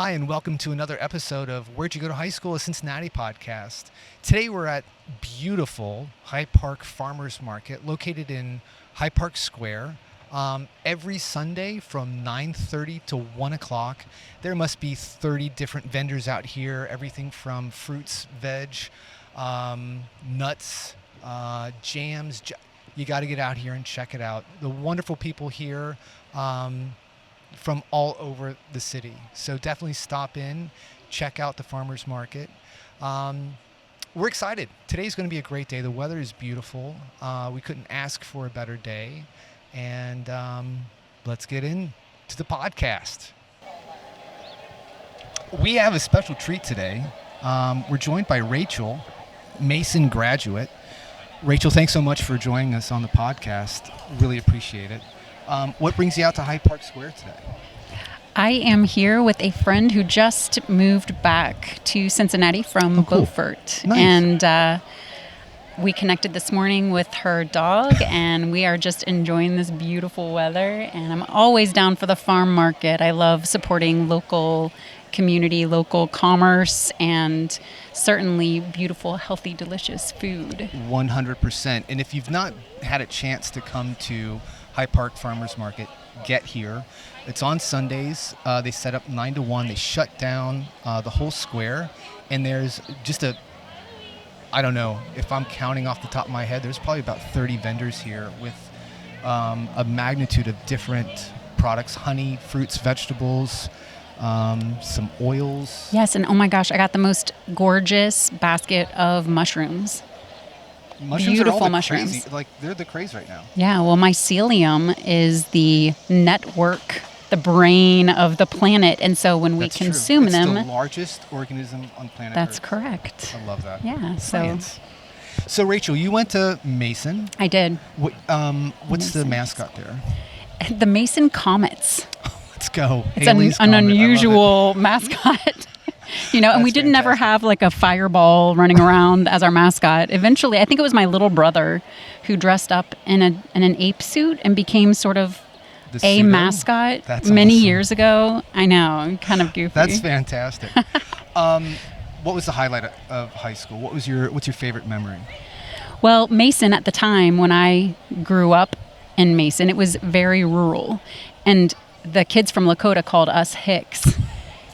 Hi, and welcome to another episode of Where'd You Go to High School, a Cincinnati podcast. Today we're at beautiful Hyde Park Farmers Market, located in Hyde Park Square. Every Sunday from 9:30 to 1 o'clock, there must be 30 different vendors out here, everything from fruits, veg, nuts, jams. You got to get out here and check it out. The wonderful people here from all over the city. So definitely stop in, check out the farmers market. We're excited. Today's going to be a great day. The weather is beautiful. We couldn't ask for a better day. And let's get into the podcast. We have a special treat today. We're joined by Rachel, Mason graduate. Rachel, thanks so much for joining us on the podcast. Really appreciate it. What brings you out to Hyde Park Square today? I am here with a friend who just moved back to Cincinnati from Beaufort. Nice. And we connected this morning with her dog, and we are just enjoying this beautiful weather. And I'm always down for the farm market. I love supporting local community, local commerce, and certainly beautiful, healthy, delicious food. 100%. And if you've not had a chance to come to Hyde Park Farmers Market, get here. It's on Sundays. They set up 9 to 1. They shut down the whole square. And there's just I don't know, if I'm counting off the top of my head, there's probably about 30 vendors here with a magnitude of different products: honey, fruits, vegetables, some oils. Yes, and oh my gosh, I got the most gorgeous basket of mushrooms. Mushrooms Beautiful are all mushrooms. crazy. Like, they're the craze right now. Yeah, well, mycelium is the network, the brain of the planet, and so when we consume it's them, the largest organism on planet that's Earth. correct. I love that. Yeah, Science. So Rachel, you went to Mason. I did. What's the Mason. mascot there? The Mason Comets. Let's go. It's Haley's an Comet. I love it. unusual mascot. And we didn't ever have like a fireball running around as our mascot. Eventually, I think it was my little brother who dressed up in an ape suit and became sort of The a pseudo? mascot That's many awesome. years ago. I know, kind of goofy. That's fantastic. What was the highlight of high school? What's your favorite memory? Well, Mason at the time when I grew up in Mason, it was very rural. And the kids from Lakota called us Hicks.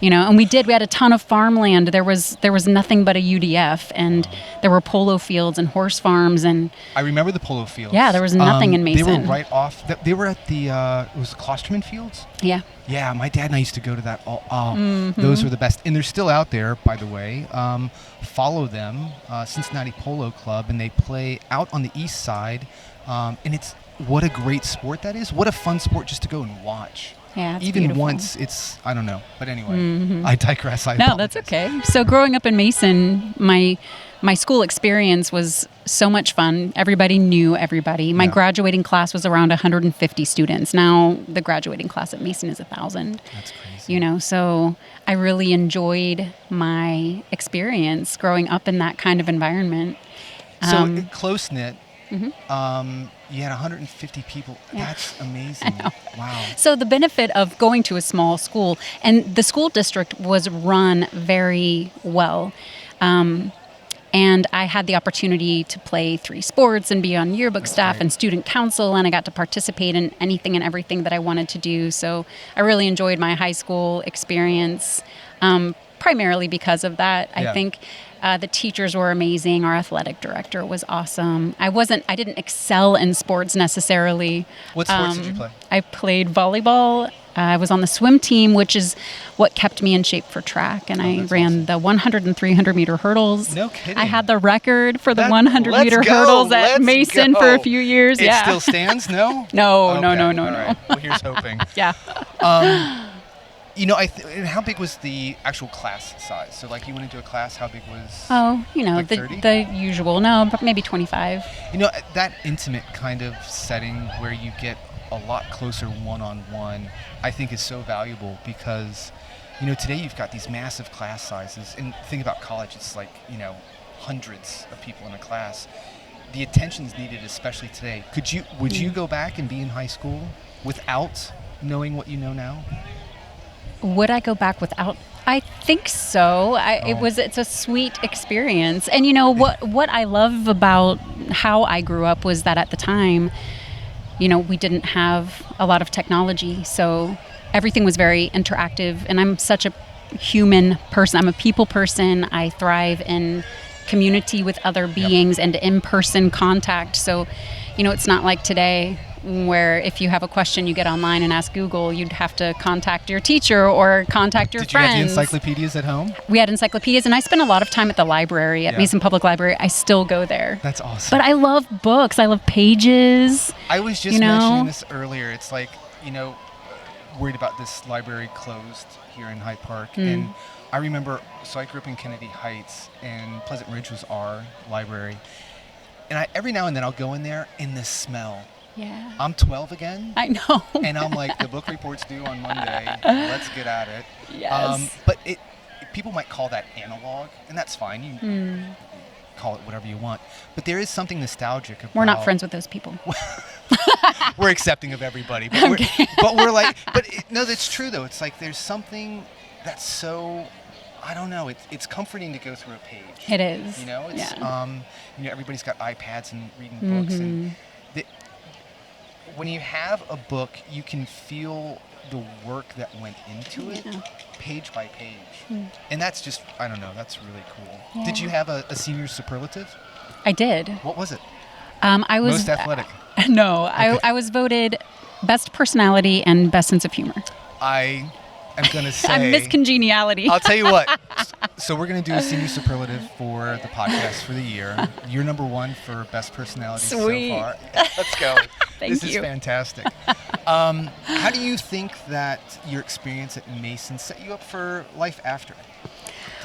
And we had a ton of farmland. There was nothing but a UDF, and there were polo fields and horse farms. And I remember the polo fields. Yeah, there was nothing in Mason. They were right off. They were at the, it was Klosterman Fields? Yeah. Yeah, my dad and I used to go to that. Those were the best. And they're still out there, by the way. Follow them, Cincinnati Polo Club, and they play out on the east side. And what a great sport that is. What a fun sport just to go and watch. Yeah, it's even beautiful. Once, I don't know. But anyway, I digress. No, that's okay. So growing up in Mason, my school experience was so much fun. Everybody knew everybody. My graduating class was around 150 students. Now the graduating class at Mason is 1,000. That's crazy. So I really enjoyed my experience growing up in that kind of environment. So close-knit. Mm-hmm. You had 150 people. Yeah. That's amazing. Wow. So the benefit of going to a small school, and the school district was run very well. And I had the opportunity to play 3 sports and be on yearbook staff and student council, and I got to participate in anything and everything that I wanted to do. So I really enjoyed my high school experience, primarily because of that. I think the teachers were amazing. Our athletic director was awesome. I didn't excel in sports necessarily. What sports did you play? I played volleyball. I was on the swim team, which is what kept me in shape for track. And I ran the 100 and 300 meter hurdles. No kidding. I had the record for the 100 meter hurdles at Mason for a few years. It still stands? No? No. All right. Well, here's hoping. Yeah. How big was the actual class size? So, like, you went into a class, how big was? Like 30? the usual. No, but maybe 25. That intimate kind of setting where you get a lot closer one-on-one, I think is so valuable because, today you've got these massive class sizes. And think about college, it's like, hundreds of people in a class. The attention's needed, especially today. Would you go back and be in high school without knowing what you know now? Would I go back without? I think so. It's a sweet experience. And what I love about how I grew up was that at the time, we didn't have a lot of technology. So everything was very interactive. And I'm such a human person. I'm a people person. I thrive in community with other beings and in-person contact. So, it's not like today where if you have a question, you get online and ask Google. You'd have to contact your teacher or contact your friends. Did you have the encyclopedias at home? We had encyclopedias, and I spent a lot of time at the library, at Mason Public Library. I still go there. That's awesome. But I love books. I love pages. I was just mentioning this earlier. It's like, worried about this library closed here in Hyde Park. And I remember, so I grew up in Kennedy Heights, and Pleasant Ridge was our library. And every now and then I'll go in there, and the smell. Yeah. I'm 12 again. I know. And I'm like, the book report's due on Monday. Let's get at it. Yes. But people might call that analog, and that's fine. You call it whatever you want. But there is something nostalgic about... We're not friends with those people. We're accepting of everybody. But no, that's true, though. It's like there's something that's so... I don't know. It's comforting to go through a page. It is. It's everybody's got iPads and reading books, and when you have a book, you can feel the work that went into it, page by page, and that's just I don't know. That's really cool. Yeah. Did you have a senior superlative? I did. What was it? I was most athletic. No, okay. I was voted best personality and best sense of humor. I'm going to say... I'm Miss Congeniality. I'll tell you what. So we're going to do a senior superlative for the podcast for the year. You're number one for best personality Sweet. So far. Let's go. Thank you. This is fantastic. How do you think that your experience at Mason set you up for life after?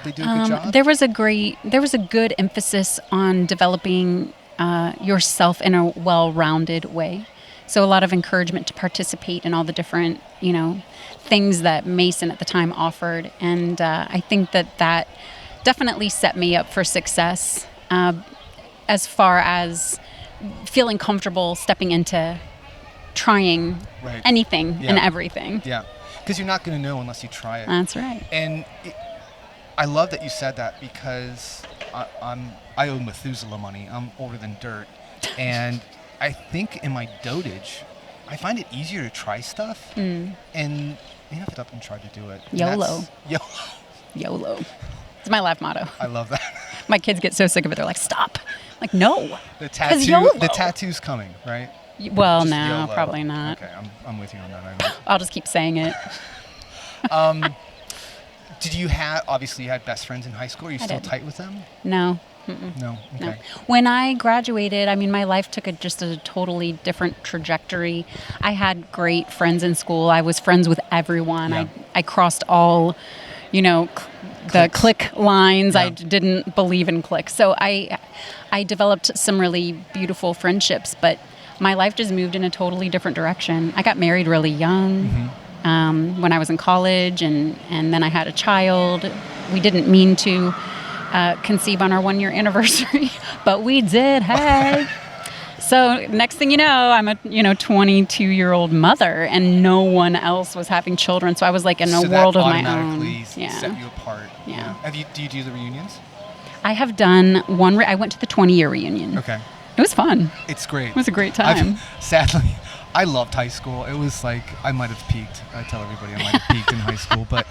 Did they do a good job? There was a good emphasis on developing yourself in a well-rounded way. So a lot of encouragement to participate in all the different, things that Mason at the time offered. And I think that definitely set me up for success as far as feeling comfortable stepping into trying anything and everything. Yeah, because you're not going to know unless you try it. That's right. And I love that you said that because I owe Methuselah money. I'm older than dirt. And I think in my dotage, I find it easier to try stuff, and you have to up and try to do it. YOLO. YOLO. It's my life motto. I love that. My kids get so sick of it. They're like, stop. I'm like, no. The tattoo's coming, right? Well, just no, YOLO. Probably not. Okay, I'm with you on that. I'll just keep saying it. Did you obviously you had best friends in high school? Are you still tight with them? No. No. Okay. No. When I graduated, my life took just a totally different trajectory. I had great friends in school. I was friends with everyone. Yeah. I crossed all, the clique lines. Yeah. I didn't believe in cliques. So I developed some really beautiful friendships, but my life just moved in a totally different direction. I got married really young. When I was in college, and then I had a child. We didn't mean to conceive on our 1-year anniversary, but we did. Hey. So next thing you know, I'm a 22-year-old mother, and no one else was having children. So I was like in a world of my own. So that automatically set you apart. Yeah. Do you do the reunions? I have done one. I went to the 20-year reunion. Okay. It was fun. It's great. It was a great time. Sadly, I loved high school. It was like I might have peaked. I tell everybody I might have peaked in high school, but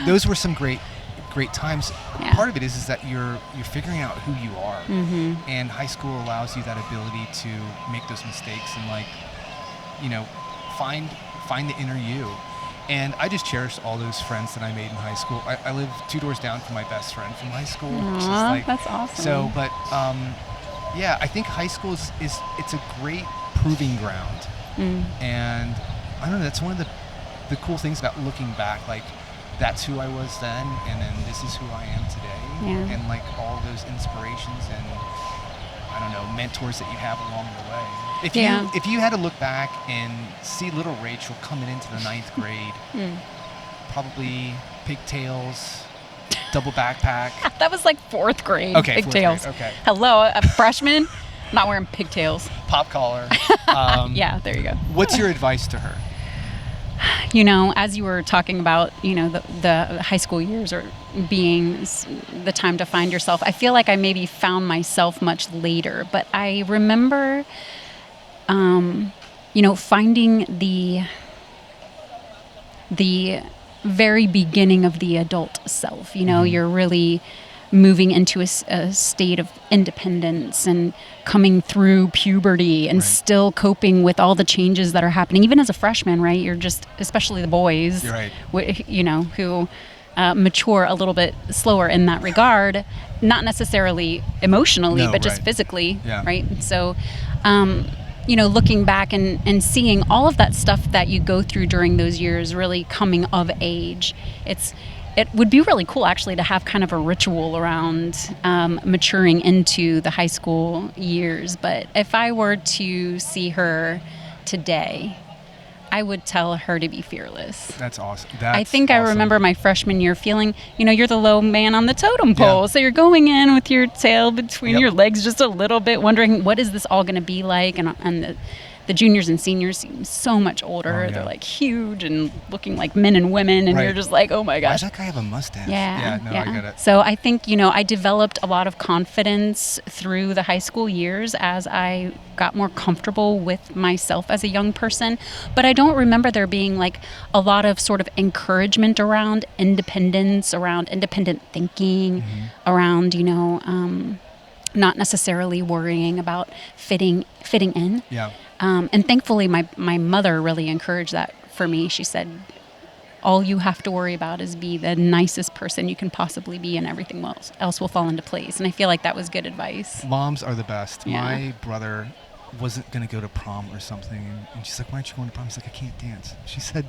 those were some great times. Yeah. Part of it is that you're figuring out who you are, and high school allows you that ability to make those mistakes and find the inner you. And I just cherish all those friends that I made in high school. I live 2 doors down from my best friend from high school. Aww, that's awesome. So, but I think high school is it's a great proving ground, and I don't know. That's one of the cool things about looking back, like. That's who I was then, and then this is who I am today, and like all those inspirations and I don't know mentors that you have along the way. If you had to look back and see little Rachel coming into the 9th grade, probably pigtails, double backpack. That was like 4th grade. Okay, pigtails. 4th grade, okay. Hello, a freshman, not wearing pigtails. Pop collar. Yeah, there you go. What's your advice to her? As you were talking about, the high school years or being the time to find yourself, I feel like I maybe found myself much later. But I remember, finding the very beginning of the adult self. You're really moving into a state of independence and coming through puberty and still coping with all the changes that are happening. Even as a freshman, right? You're just, especially the boys, who mature a little bit slower in that regard, not necessarily emotionally, but just physically, right? So, looking back and seeing all of that stuff that you go through during those years, really coming of age, it would be really cool actually to have kind of a ritual around maturing into the high school years. But if I were to see her today, I would tell her to be fearless. That's awesome. I think I remember my freshman year feeling, you're the low man on the totem pole. So you're going in with your tail between your legs just a little bit, wondering what is this all going to be like? And the juniors and seniors seem so much older. They're like huge and looking like men and women. And you're just like, oh my gosh. Why does that guy have a mustache? I get it. So I think, I developed a lot of confidence through the high school years as I got more comfortable with myself as a young person. But I don't remember there being like a lot of sort of encouragement around independence, around independent thinking, around, not necessarily worrying about fitting in. Yeah. And thankfully, my mother really encouraged that for me. She said, all you have to worry about is be the nicest person you can possibly be, and everything else will fall into place. And I feel like that was good advice. Moms are the best. Yeah. My brother wasn't going to go to prom or something. And she's like, why aren't you going to prom? He's like, I can't dance. She said,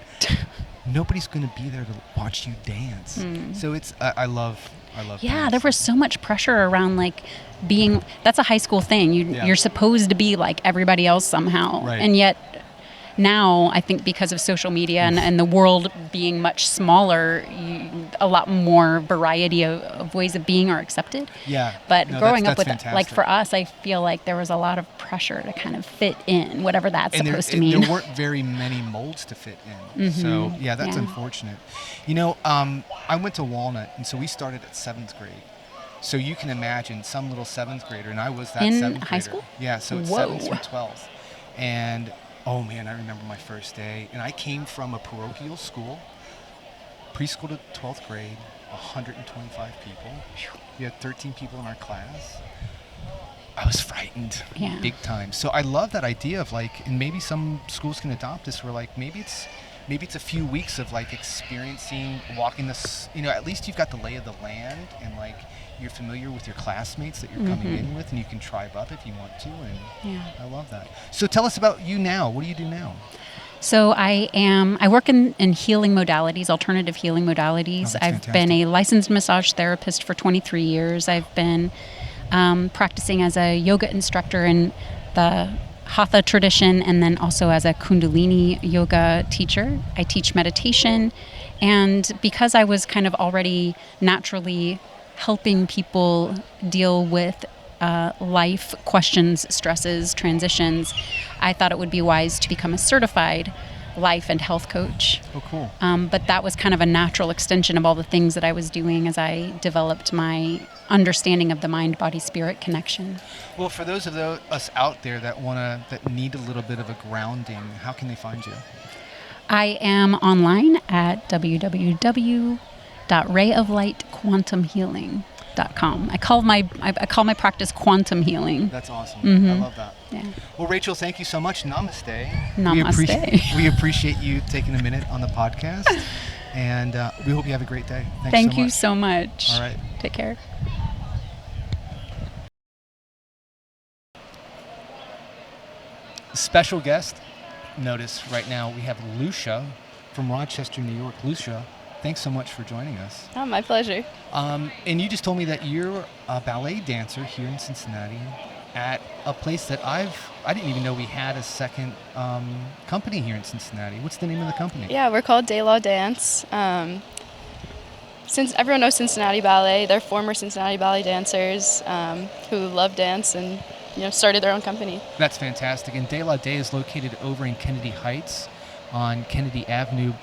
nobody's going to be there to watch you dance. So it's, I love Yeah, dance. there was so much pressure around like being, that's a high school thing. You're supposed to be like everybody else somehow. Right. And yet now I think because of social media and the world being much smaller, a lot more variety of ways of being are accepted. Yeah. But growing up with fantastic. like for us, I feel like there was a lot of pressure to kind of fit in, whatever that's supposed to mean. There weren't very many molds to fit in. So that's unfortunate. I went to Walnut, and so we started at 7th grade. So you can imagine some little 7th grader, and I was that 7th grader. In high school? Yeah, so it's 7th through 12th. And oh man, I remember my first day. And I came from a parochial school, preschool to 12th grade, 125 people. We had 13 people in our class. I was frightened, big time. So I love that idea of like, and maybe some schools can adopt this where like, maybe it's a few weeks of like experiencing walking this, at least you've got the lay of the land and like you're familiar with your classmates that you're coming in with, and you can tribe up if you want to. And I love that. So tell us about you now. What do you do now? So I work in healing modalities, alternative healing modalities. I've been a licensed massage therapist for 23 years. I've been practicing as a yoga instructor in the Hatha tradition, and then also as a Kundalini yoga teacher. I teach meditation, and because I was kind of already naturally helping people deal with life questions, stresses, transitions, I thought it would be wise to become a certified life and health coach. Oh, cool. But that was kind of a natural extension of all the things that I was doing as I developed my understanding of the mind-body-spirit connection. Well, for those of us out there that need a little bit of a grounding, how can they find you? I am online at www.rayoflightquantumhealing.com. I call my practice quantum healing. That's awesome. I love that. Yeah. Well, Rachel, thank you so much. Namaste. Namaste. We appreciate you taking a minute on the podcast, and we hope you have a great day. Thanks Thank so you much. so much. All right. Take care. Special guest. Notice right now we have Lucia from Rochester, New York. Lucia, thanks so much for joining us. Oh, my pleasure. And you just told me that you're a ballet dancer here in Cincinnati at a place that I didn't even know we had a second company here in Cincinnati. What's the name of the company? Yeah, we're called De La Dance. Since everyone knows Cincinnati Ballet, they're former Cincinnati Ballet dancers who love dance and started their own company. That's fantastic. And De La Day is located over in Kennedy Heights. on Kennedy Avenue,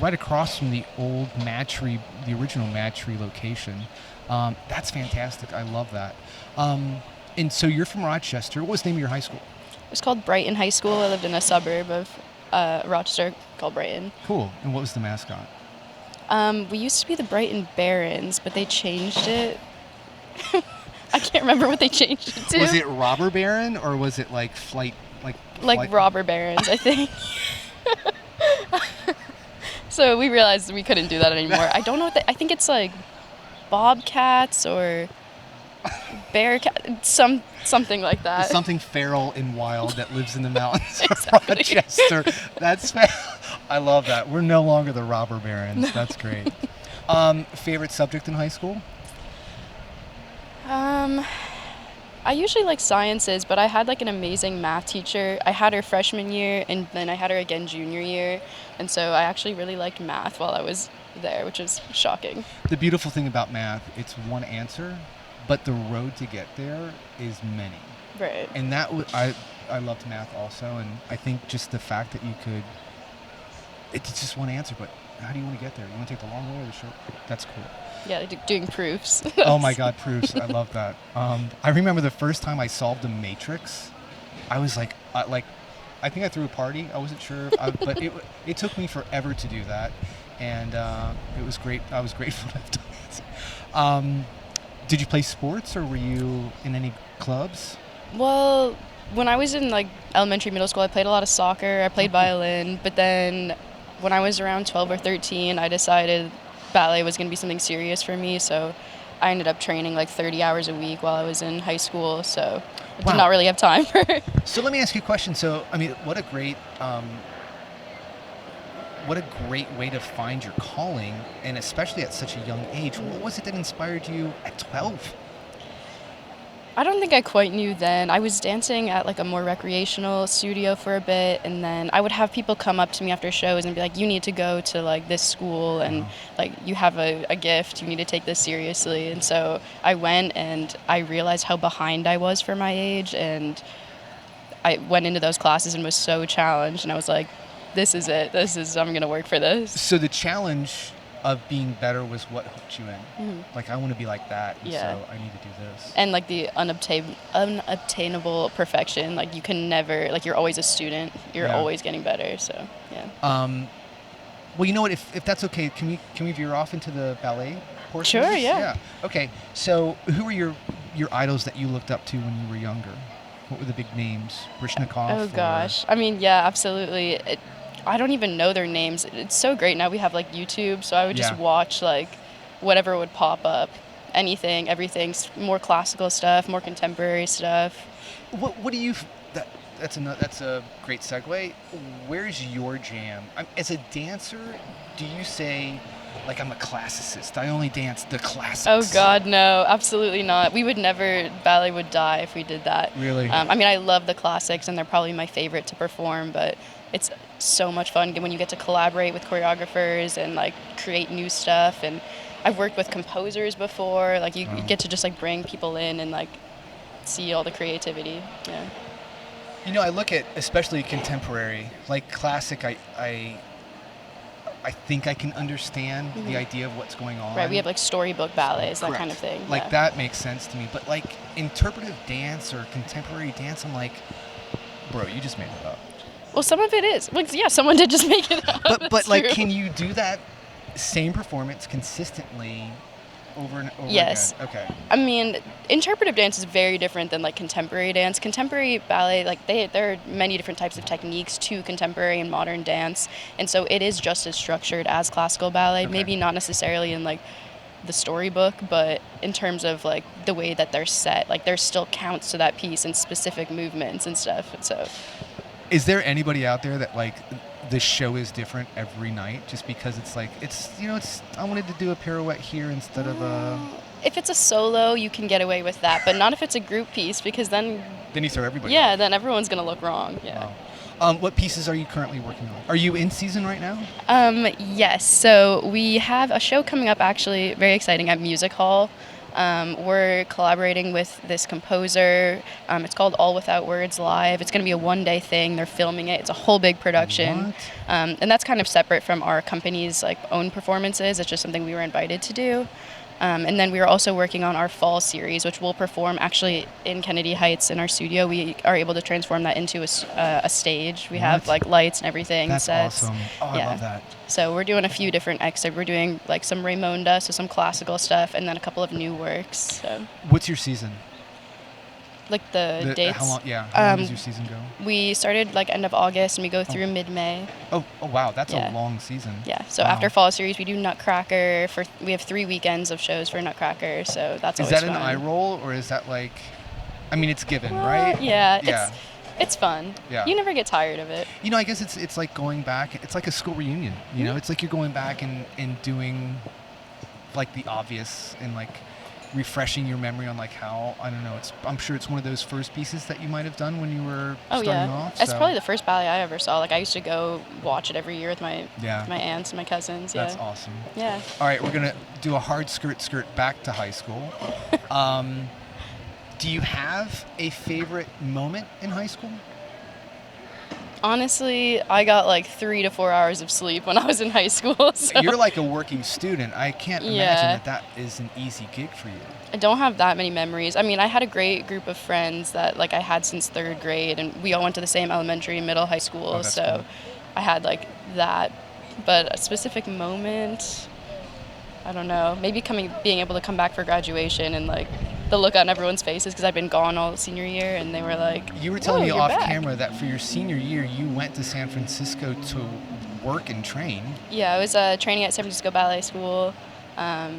right across from the old Matry, the original Matry location. That's fantastic. I love that. And so you're from Rochester. What was the name of your high school? It was called Brighton High School. I lived in a suburb of Rochester called Brighton. Cool. And what was the mascot? We used to be the Brighton Barons, but they changed it. I can't remember what they changed it to. Was it Robber Baron or was it like flight? Like Robber Barons, I think. So we realized we couldn't do that anymore. I don't know I think it's like Bobcats or Bearcat, something like that. Something feral and wild that lives in the mountains Exactly. of Rochester. I love that. We're no longer the Robber Barons. No. That's great. Favorite subject in high school? I usually like sciences, but I had like an amazing math teacher. I had her freshman year, and then I had her again junior year, and so I actually really liked math while I was there, which is shocking. The beautiful thing about math, it's one answer, but the road to get there is many. Right. And I loved math also, and I think just the fact that it's just one answer, but how do you want to get there? You want to take the long way or the short? That's cool. Yeah, doing proofs. Oh my God, proofs! I love that. I remember the first time I solved a matrix. I was like, I think I threw a party. I wasn't sure, but it took me forever to do that, and it was great. I was grateful to have done it. Did you play sports, or were you in any clubs? Well, when I was in like elementary, middle school, I played a lot of soccer. I played violin, but then when I was around 12 or 13, I decided ballet was going to be something serious for me, so I ended up training like 30 hours a week while I was in high school, so I did not really have time for it. So let me ask you a question. So, I mean, what a great way to find your calling, and especially at such a young age. What was it that inspired you at 12? I don't think I quite knew then. I was dancing at like a more recreational studio for a bit, and then I would have people come up to me after shows and be like, you need to go to like this school, and like you have a gift, you need to take this seriously. And so I went, and I realized how behind I was for my age, and I went into those classes and was so challenged, and I was like, this is it. I'm going to work for this. So the challenge of being better was what hooked you in. Mm-hmm. Like, I want to be like that, and so I need to do this. And like the unobtainable perfection, like you can never, like you're always a student, you're always getting better, so yeah. Well, you know what, if that's okay, can we veer off into the ballet portion? Sure, yeah. Okay, so who were your idols that you looked up to when you were younger? What were the big names? Brishnikov? Oh gosh, I mean, yeah, absolutely. I don't even know their names. It's so great now we have like YouTube, so I would just watch like whatever would pop up, anything, everything, more classical stuff, more contemporary stuff. What do you? That's a great segue. Where's your jam? As a dancer, do you say, like, I'm a classicist, I only dance the classics? Oh God, no, absolutely not. We would never, ballet would die if we did that. Really? I mean, I love the classics, and they're probably my favorite to perform, but it's so much fun when you get to collaborate with choreographers and like create new stuff. And I've worked with composers before, like you get to just like bring people in and like see all the creativity. Yeah. You know, I look at especially contemporary, like classic. I think I can understand the idea of what's going on. Right, we have like storybook ballets, that kind of thing. Like that makes sense to me. But like interpretive dance or contemporary dance, I'm like, bro, you just made it up. Well, some of it is. Like, yeah, someone did just make it up. But like, can you do that same performance consistently over and over again? Okay. I mean, interpretive dance is very different than like contemporary dance. Contemporary ballet, like there are many different types of techniques to contemporary and modern dance, and so it is just as structured as classical ballet. Okay. Maybe not necessarily in like the storybook, but in terms of like the way that they're set, like there still counts to that piece and specific movements and stuff. And so, is there anybody out there that like the show is different every night just because it's I wanted to do a pirouette here instead of a... If it's a solo, you can get away with that, but not if it's a group piece, because then you throw everybody off. Then everyone's going to look wrong. Yeah. Wow. What pieces are you currently working on? Are you in season right now? Yes. So we have a show coming up, actually, very exciting, at Music Hall We're collaborating with this composer. It's called All Without Words Live. It's going to be a one-day thing. They're filming it. It's a whole big production. What? And that's kind of separate from our company's like own performances. It's just something we were invited to do. And then we are also working on our fall series, which we'll perform actually in Kennedy Heights in our studio. We are able to transform that into a stage. We have like lights and everything. That's sets. awesome. Oh, Yeah. I love that. So we're doing a few different excerpts. We're doing like some Raimonda, so some classical stuff, and then a couple of new works. So What's your season? like the dates. How long does your season go? We started like end of August and we go through mid-May. Oh, wow, that's Yeah. a long season. Yeah. So Wow. after fall series, we do Nutcracker. We have 3 weekends of shows for Nutcracker. So that's Is always that fun. an eye roll, or is that like, I mean, it's given, right? Yeah. Yeah. It's fun. Yeah. You never get tired of it. You know, I guess it's like going back. It's like a school reunion. You know, it's like you're going back and doing like the obvious and like refreshing your memory on like how, I don't know. I'm sure it's one of those first pieces that you might have done when you were starting off. It's so. probably the first ballet I ever saw. Like I used to go watch it every year with my Yeah. my aunts and my cousins. That's Yeah. awesome. Yeah. All right, we're gonna do a hard skirt back to high school. Do you have a favorite moment in high school? Honestly, I got like 3 to 4 hours of sleep when I was in high school. So You're like a working student. I can't imagine Yeah. that is an easy gig for you. I don't have that many memories. I mean, I had a great group of friends that like I had since 3rd grade, and we all went to the same elementary, middle, high school. Oh, that's So cool. I had like that, but a specific moment, I don't know. Maybe being able to come back for graduation and like the look on everyone's faces because I've been gone all senior year, and they were like, You were telling "Whoa, me you're off back." camera that for your senior year, you went to San Francisco to work and train. Yeah, I was training at San Francisco Ballet School. No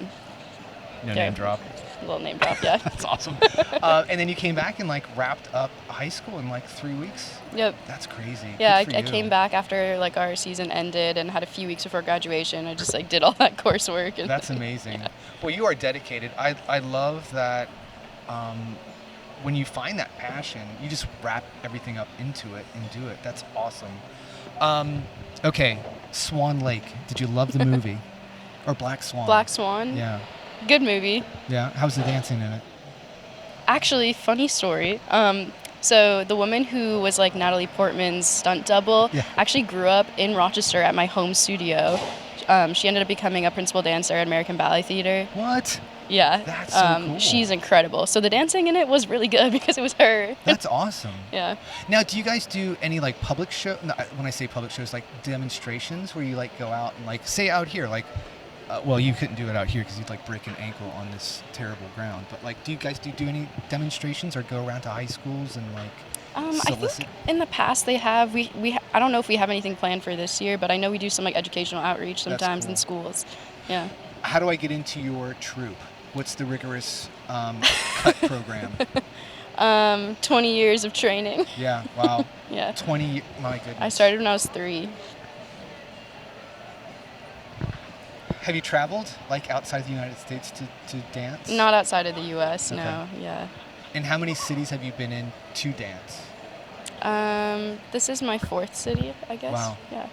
Yeah. name drop. A little name drop, yeah. That's awesome. And then you came back and like wrapped up high school in like 3 weeks. Yep. That's crazy. Yeah, Good for I you. came back after like our season ended and had a few weeks before graduation. I just like did all that coursework. And That's amazing. Well, you are dedicated. I love that when you find that passion, you just wrap everything up into it and do it. That's awesome. Okay, Swan Lake. Did you love the movie? Or Black Swan? Black Swan. Yeah. Good movie. Yeah. How's the dancing in it? Actually, funny story. So the woman who was like Natalie Portman's stunt double Yeah. actually grew up in Rochester at my home studio. She ended up becoming a principal dancer at American Ballet Theater. What? Yeah. That's so cool. She's incredible. So the dancing in it was really good because it was her. That's awesome. Yeah. Now, do you guys do any like public show? No, when I say public shows, like demonstrations where you like go out and like say out here, like, well, you couldn't do it out here because you'd like break an ankle on this terrible ground. But like, do you guys do any demonstrations or go around to high schools and like I solicit? think in the past they have. I don't know if we have anything planned for this year, but I know we do some like educational outreach sometimes cool. in schools. Yeah. How do I get into your troupe? What's the rigorous cut program? 20 years of training. Yeah, wow. Yeah. 20, my goodness. I started when I was 3. Have you traveled like outside the United States to dance? Not outside of the U.S. Okay. No. Yeah. And how many cities have you been in to dance? This is my 4th city, I guess. Wow. Yeah.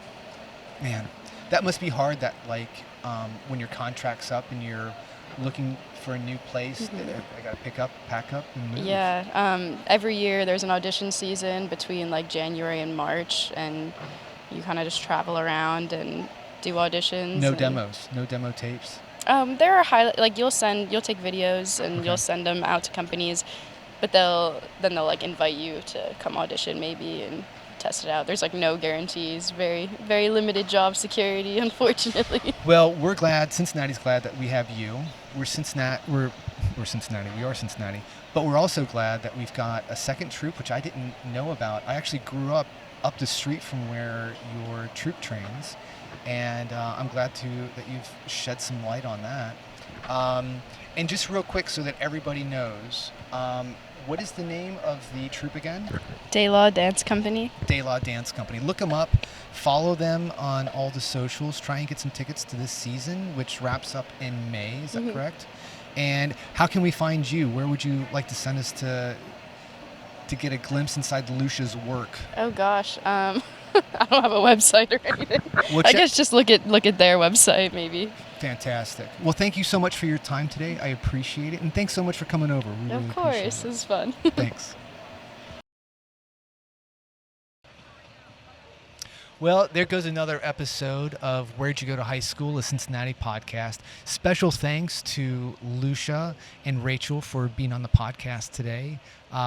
Man, that must be hard that like when your contract's up and you're looking for a new place, I gotta pack up and move. Yeah. Every year there's an audition season between like January and March, and you kind of just travel around and do auditions. No and, demos, no demo tapes. There are like you'll take videos and you'll send them out to companies, but they'll like invite you to come audition maybe and test it out. There's like no guarantees. Very, very limited job security, unfortunately. Well, we're glad. Cincinnati's glad that we have you. We're Cincinnati. We are Cincinnati. But we're also glad that we've got a second troupe, which I didn't know about. I actually grew up the street from where your troupe trains, and I'm glad that you've shed some light on that. And just real quick, so that everybody knows, what is the name of the troupe again? Daylaw Dance Company. Daylaw Dance Company. Look them up. Follow them on all the socials. Try and get some tickets to this season, which wraps up in May. Is that correct? And how can we find you? Where would you like to send us to get a glimpse inside Lucia's work? Oh gosh. I don't have a website or anything. Well, I guess just look at their website maybe. Fantastic. Well, thank you so much for your time today. I appreciate it. And thanks so much for coming over. We really Of appreciate course, it. it was fun. Thanks. Well, there goes another episode of Where'd You Go to High School, a Cincinnati podcast. Special thanks to Lucia and Rachel for being on the podcast today.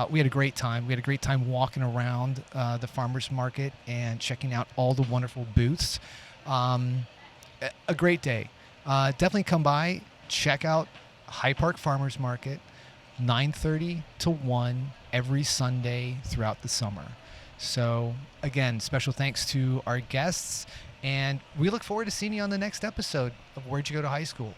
We had a great time. We had a great time walking around the farmers market and checking out all the wonderful booths. A great day. Definitely come by, check out Hyde Park Farmers Market, 9:30 to 1 every Sunday throughout the summer. So, again, special thanks to our guests, and we look forward to seeing you on the next episode of Where'd You Go to High School.